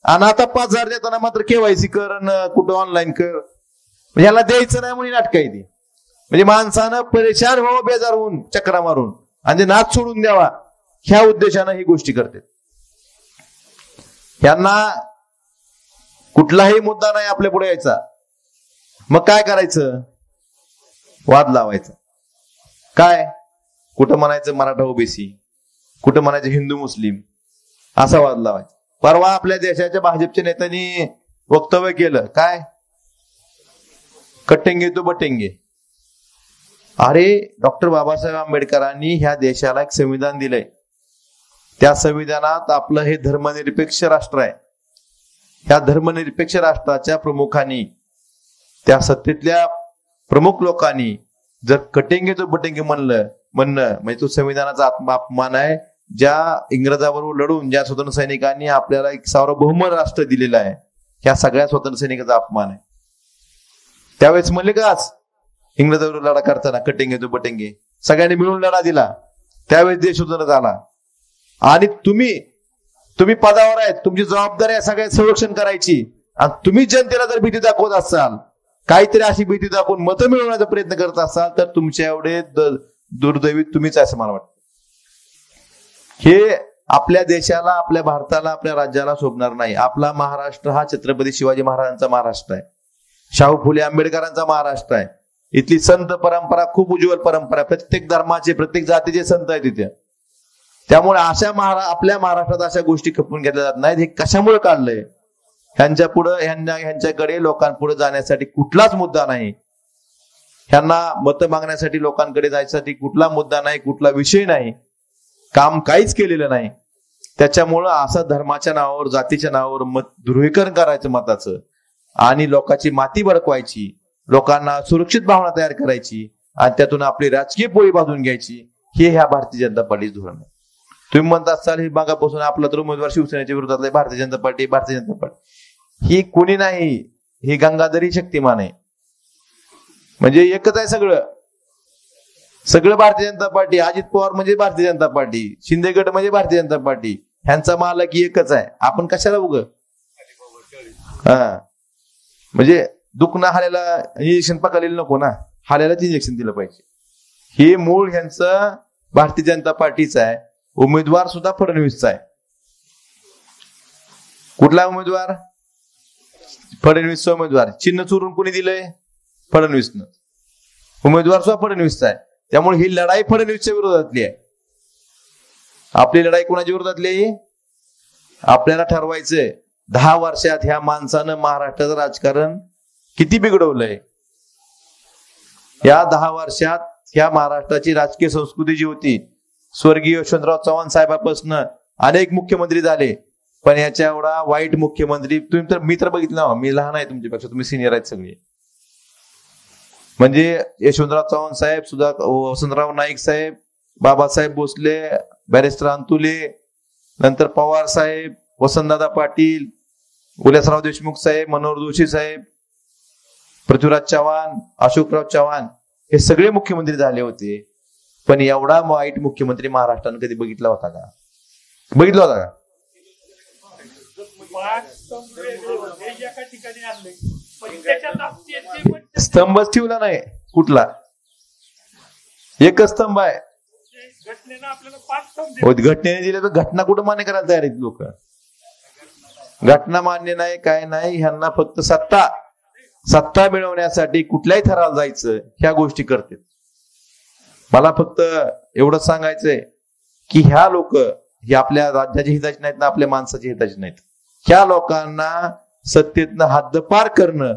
आणि आता 5,000 देताना मात्र केवायसी कर आणि कुठं ऑनलाईन कर. ह्याला द्यायचं नाही म्हणून नाटक आहे ती. म्हणजे माणसानं परेशान व्हावं बेजार होऊन चक्रा मारून आणि नाच सोडून द्यावा ह्या उद्देशानं ही गोष्टी करते. यांना कुठलाही मुद्दा नाही आपल्या पुढे यायचा. मग काय करायचं? वाद लावायचा. काय? कुठं म्हणायचं मराठा ओबीसी, कुठं म्हणायचं हिंदू मुस्लिम, असा वाद लावायचा. परवा आपल्या देशाच्या भाजपच्या नेत्यांनी वक्तव्य केलं काय? कटेंगे तो बटेंगे. अरे डॉक्टर बाबासाहेब आंबेडकरांनी ह्या देशाला एक संविधान दिलंय. त्या संविधानात आपलं हे धर्मनिरपेक्ष राष्ट्र आहे. ह्या धर्मनिरपेक्ष राष्ट्राच्या प्रमुखांनी, त्या सत्तेतल्या प्रमुख लोकांनी जर कटेंगे तो बटेंगे म्हणणं म्हणजे तो संविधानाचा अपमान आहे. ज्या इंग्रजाबरोबर लढून ज्या स्वतंत्र सैनिकांनी आपल्याला एक सार्वभौम राष्ट्र दिलेलं आहे, ह्या सगळ्या स्वतंत्र सैनिकाचा अपमान आहे. त्यावेळेस म्हणले काच इंग्रजाबरोबर लढा करताना कटेंगे तो बटेंगे, सगळ्यांनी मिळून लढा दिला, त्यावेळेस देश स्वतंत्र झाला. आणि तुम्ही पदावर आहेत, तुमची जबाबदारी आहे सगळ्या संरक्षण करायची. आणि तुम्ही जनतेला जर भीती दाखवत असाल, काहीतरी अशी भीती दाखवून मतं मिळवण्याचा प्रयत्न करत असाल, तर तुमच्या एवढे दुर्दैवी तुम्हीच असं मला वाटतं. हे आपल्या देशाला, आपल्या भारताला, आपल्या राज्याला शोभणार नाही. आपला महाराष्ट्र हा छत्रपती शिवाजी महाराजांचा महाराष्ट्र आहे, शाहू फुले आंबेडकरांचा महाराष्ट्र आहे. इथली संत परंपरा खूप उज्ज्वल परंपरा आहे. प्रत्येक धर्माचे, प्रत्येक जातीचे संत आहेत तिथे. त्यामुळे अशा आपल्या महाराष्ट्रात अशा गोष्टी खपून घेतल्या जात नाहीत. हे कशामुळे काढलंय? ह्यांच्याकडे लोकांपुढे जाण्यासाठी कुठलाच मुद्दा नाही. ह्यांना मतं मागण्यासाठी लोकांकडे जायसाठी कुठला मुद्दा नाही, कुठला विषय नाही, काम काहीच केलेलं नाही. त्याच्यामुळं असं धर्माच्या नावावर, जातीच्या नावावर मत ध्रुवीकरण करायचं मताचं, आणि लोकांची माती भडकवायची, लोकांना सुरक्षित भावना तयार करायची, आणि त्यातून आपली राजकीय पोळी बांधून घ्यायची, हे ह्या भारतीय जनता पार्टीचं धोरण आहे. तुम्ही म्हणता असाल ही मागापासून आपला तर उमेदवार शिवसेनेच्या विरोधात आहे, भारतीय जनता पार्टी, भारतीय जनता पार्टी. ही कोणी नाही, ही गंगाधरी शक्तिमान आहे. म्हणजे एकच आहे सगळं भारतीय जनता पार्टी. अजित पवार म्हणजे भारतीय जनता पार्टी, शिंदे गट म्हणजे भारतीय जनता पार्टी. ह्यांचा मालक एकच आहे. आपण कशाला उग म्हणजे दुखणं हाल्याला इंजेक्शन पकडलेलं नको ना, हाल्यालाच इंजेक्शन दिलं पाहिजे. हे मूळ ह्यांचं भारतीय जनता पार्टीचं आहे. उमेदवार सुद्धा फडणवीसचा आहे. कुठला उमेदवार? फडणवीसचा उमेदवार. चिन्ह चोरून कोणी दिलंय? फडणवीसनं. उमेदवार सुद्धा फडणवीसचा आहे. त्यामुळे ही लढाई फडणवीसच्या विरोधातली आहे. आपली लढाई कोणाच्या विरोधातली आहे? आपल्याला ठरवायचंय 10 वर्षात ह्या माणसानं महाराष्ट्राचं राजकारण किती बिघडवलंय. या 10 वर्षात ह्या महाराष्ट्राची राजकीय संस्कृती जी होती, स्वर्गीय यशवंतराव चव्हाण साहेबापासून अनेक मुख्यमंत्री झाले, पण याच्या एवढा वाईट मुख्यमंत्री मी तर बघितला. मी लहान आहे तुमच्यापेक्षा, तुम्ही सिनियर आहेत सगळे. म्हणजे यशवंतराव चव्हाण साहेब, वसंतराव नाईक साहेब, बाबासाहेब भोसले, बॅरिस्टर अंतुले, नंतर पवार साहेब, वसंतदादा पाटील, उल्हासराव देशमुख साहेब, मनोहर जोशी साहेब, पृथ्वीराज चव्हाण, अशोकराव चव्हाण, हे सगळे मुख्यमंत्री झाले होते. पण एवढा वाईट मुख्यमंत्री महाराष्ट्रानं कधी बघितला होता का? बघितला होता का? स्तंभच ठेवला नाही कुठला. एकच स्तंभ आहे. घटनेने दिले तर घटना कुठं मान्य करायला तयार आहेत लोक. घटना मान्य नाही, काय नाही. ह्यांना फक्त सत्ता मिळवण्यासाठी कुठल्याही थराला जायचं, ह्या गोष्टी करते. मला फक्त एवढंच सांगायचंय की ह्या लोक ही आपल्या राज्याच्या हिताची नाहीत ना, आपल्या माणसाच्या हिताची नाहीत. ह्या लोकांना सत्तेतनं हद्दपार करणं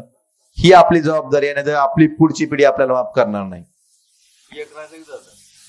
ही आपली जबाबदारी आहे. नाही तर आपली पुढची पिढी आपल्याला माफ करणार नाही.